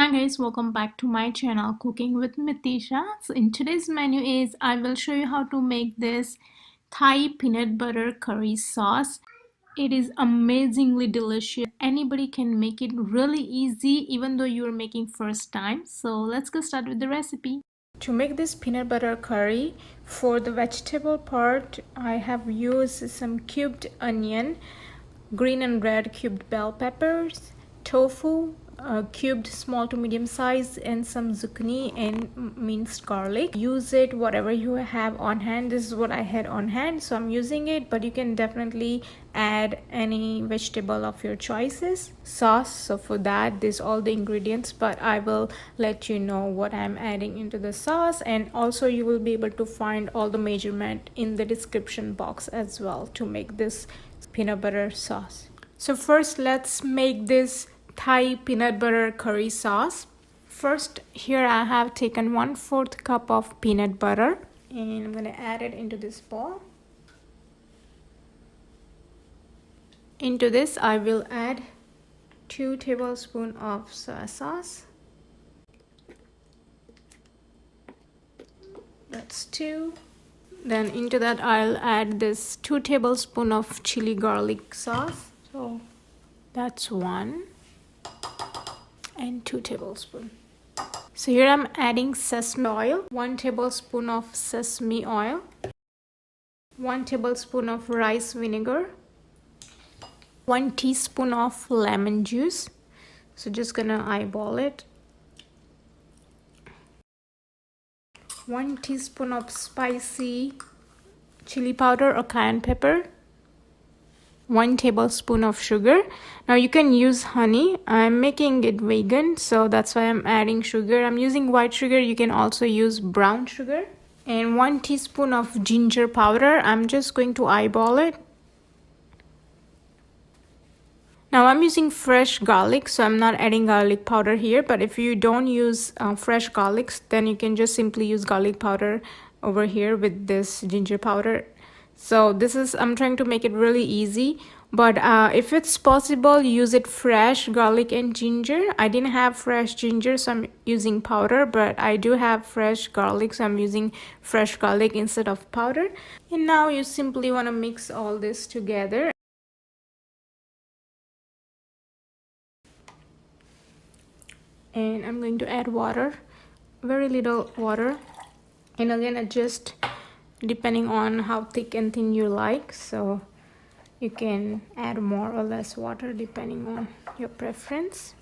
Hi guys, welcome back to my channel Cooking with Mitisha. So in today's menu is I will show you how to make this Thai peanut butter curry sauce. It is amazingly delicious. Anybody can make it really easy even though you're making first time. So let's get started with the recipe. To make this peanut butter curry, for the vegetable part, I have used some cubed onion, green and red cubed bell peppers, tofu, cubed small to medium size, and some zucchini and minced garlic. Use it whatever you have on hand. This is what I had on hand, so I'm using it, but you can definitely add any vegetable of your choices. Sauce, so for that this all the ingredients, but I will let you know what I'm adding into the sauce, and also you will be able to find all the measurement in the description box as well to make this peanut butter sauce. So first let's make this Thai peanut butter curry sauce. First, here I have taken 1/4 cup of peanut butter and I'm going to add it into this bowl. Into this I will add 2 tablespoons of soy sauce. That's 2. Then into that I'll add this 2 tablespoons of chili garlic sauce. So that's 1 and 2 tablespoons. So here I'm adding sesame oil, 1 tablespoon of sesame oil, 1 tablespoon of rice vinegar, 1 teaspoon of lemon juice. So just gonna eyeball it. 1 teaspoon of spicy chili powder or cayenne pepper, 1 tablespoon of sugar. Now you can use honey. I'm making it vegan, so that's why I'm adding sugar. I'm using white sugar. You can also use brown sugar. And 1 teaspoon of ginger powder. I'm just going to eyeball it. Now I'm using fresh garlic, so I'm not adding garlic powder here, but if you don't use fresh garlics, then you can just simply use garlic powder over here with this ginger powder. So this is, I'm trying to make it really easy, but if it's possible, use it fresh garlic and ginger. I didn't have fresh ginger, so I'm using powder, but I do have fresh garlic, so I'm using fresh garlic instead of powder. And now you simply want to mix all this together. And I'm going to add water, very little water, and again adjust depending on how thick and thin you like, so you can add more or less water depending on your preference.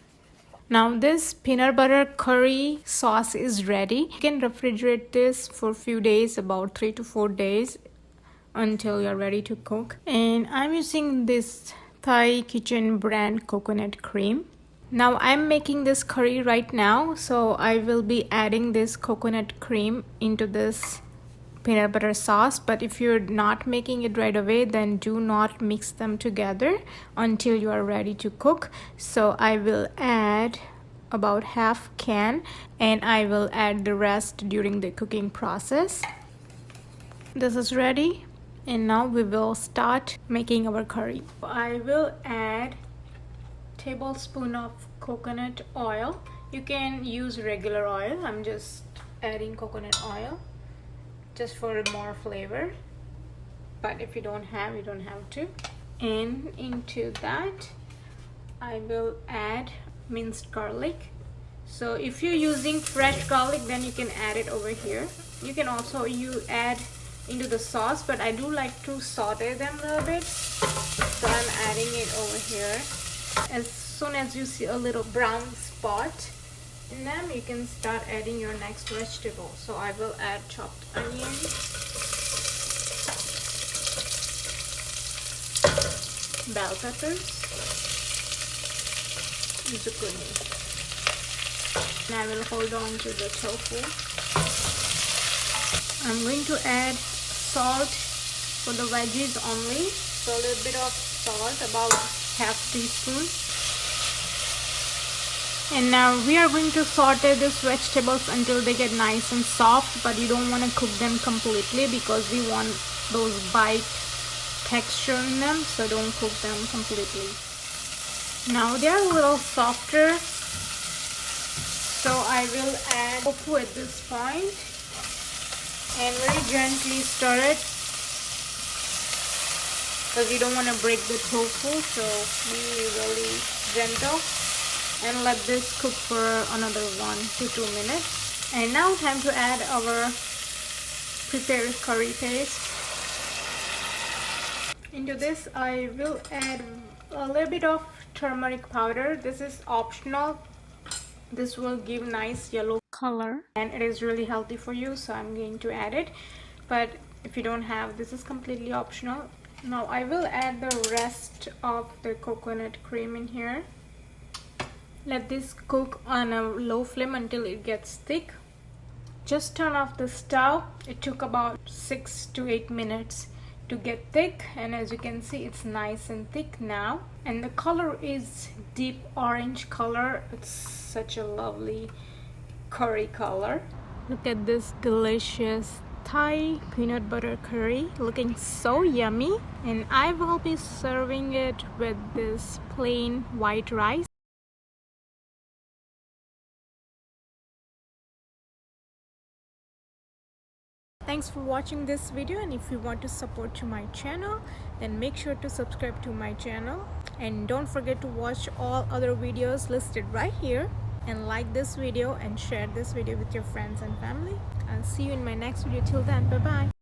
Now this peanut butter curry sauce is ready. You can refrigerate this for a few days, about 3 to 4 days, until you're ready to cook. And I'm using this Thai Kitchen brand coconut cream. Now I'm making this curry right now, so I will be adding this coconut cream into this peanut butter sauce, but if you're not making it right away, then do not mix them together until you are ready to cook. So I will add about half can, and I will add the rest during the cooking process. This is ready, and now we will start making our curry. I will add tablespoon of coconut oil. You can use regular oil. I'm just adding coconut oil just for more flavor, but if you don't have, you don't have to. And into that I will add minced garlic. So if you're using fresh garlic, then you can add it over here. You can also add into the sauce, but I do like to saute them a little bit, so I'm adding it over here. As soon as you see a little brown spot in them, you can start adding your next vegetable. So I will add chopped onion, bell peppers, zucchini, and I will hold on to the tofu. I'm going to add salt for the veggies only, so a little bit of salt, about half teaspoon. And now we are going to saute these vegetables until they get nice and soft, but you don't want to cook them completely because we want those bite texture in them, so don't cook them completely. Now they are a little softer, I will add tofu at this point and very gently stir it, because you don't want to break the tofu, so be really gentle. And let this cook for another 1 to 2 minutes. And now time to add our prepared curry paste. Into this I will add a little bit of turmeric powder. This is optional. This will give nice yellow color and it is really healthy for you, so I'm going to add it. But if you don't have, this is completely optional. Now I will add the rest of the coconut cream in here. Let this cook on a low flame until it gets thick. Just turn off the stove. It took about 6 to 8 minutes to get thick, and as you can see, it's nice and thick now, and the color is deep orange color. It's such a lovely curry color. Look at this delicious Thai peanut butter curry, looking so yummy. And I will be serving it with this plain white rice. Thanks for watching this video, and if you want to support to my channel, then make sure to subscribe to my channel, and don't forget to watch all other videos listed right here, and like this video and share this video with your friends and family. I'll see you in my next video. Till then, bye bye.